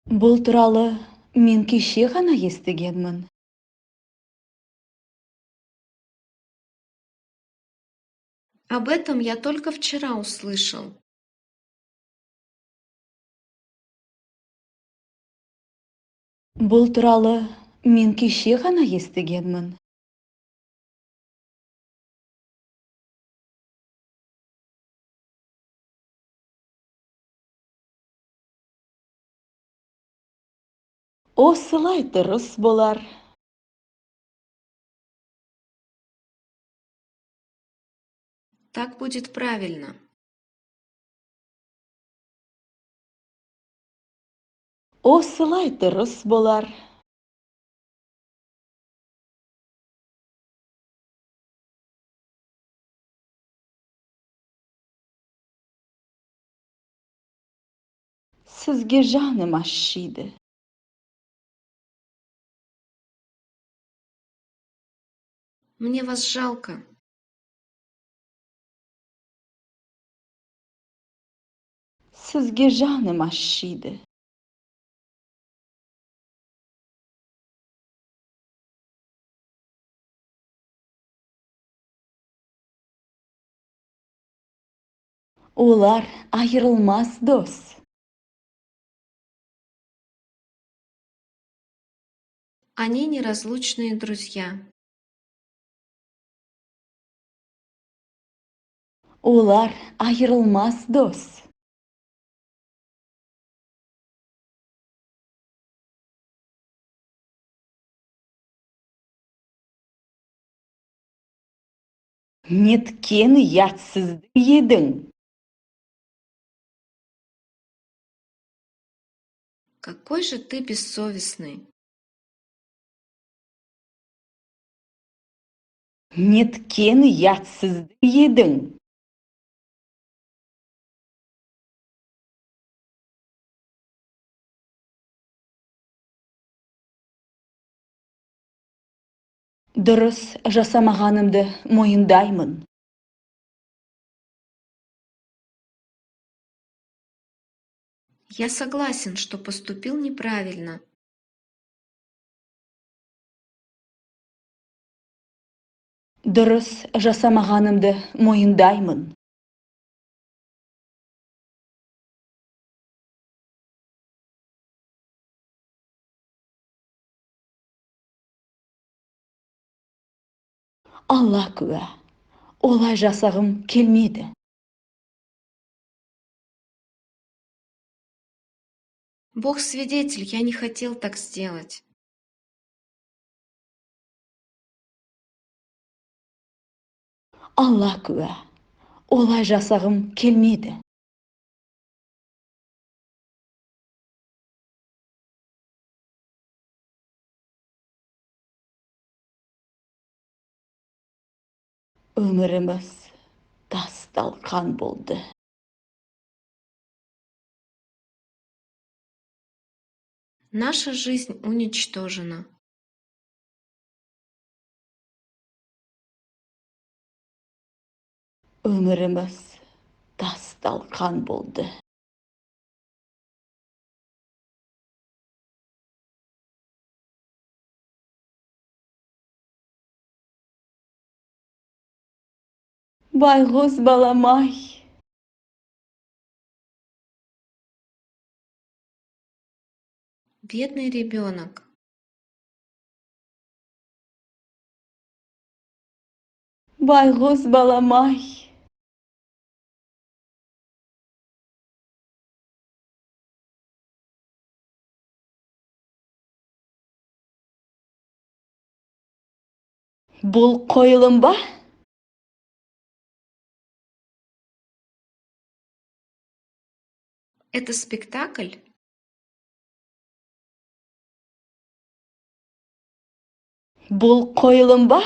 Бұл туралы мен кеше ғана естігенмін. Об этом я только вчера услышал. Бұл туралы мен кеше ғана естігенмін. Осылай дұрыс болар. Так будет правильно. Осылай дұрыс болар. Сізге жаным ашиды. Мне вас жалко. Сізге жаным ашиды. Олар айырылмас дос. Они неразлучные друзья. Олар айырылмас дос. Неткен ұятсызды едің. Какой же ты бессовестный. Неткен ұятсызды едің. Дұрыс жасамағанымды мойындаймын. Я согласен, что поступил неправильно. Дұрыс жасамағанымды мойындаймын. Алла куә, олай жасағым келмеді. Бог свидетель, я не хотел так сделать. Алла куә, олай жасағым келмеді. Өміріміз тас-талқан болды. Наша жизнь уничтожена. Өміріміз тас-талқан болды. Байғұс балам-ай. Бедный ребенок. Байғұс балам-ай. Бұл қойылым ба? Это спектакль? Бұл қойылым ба?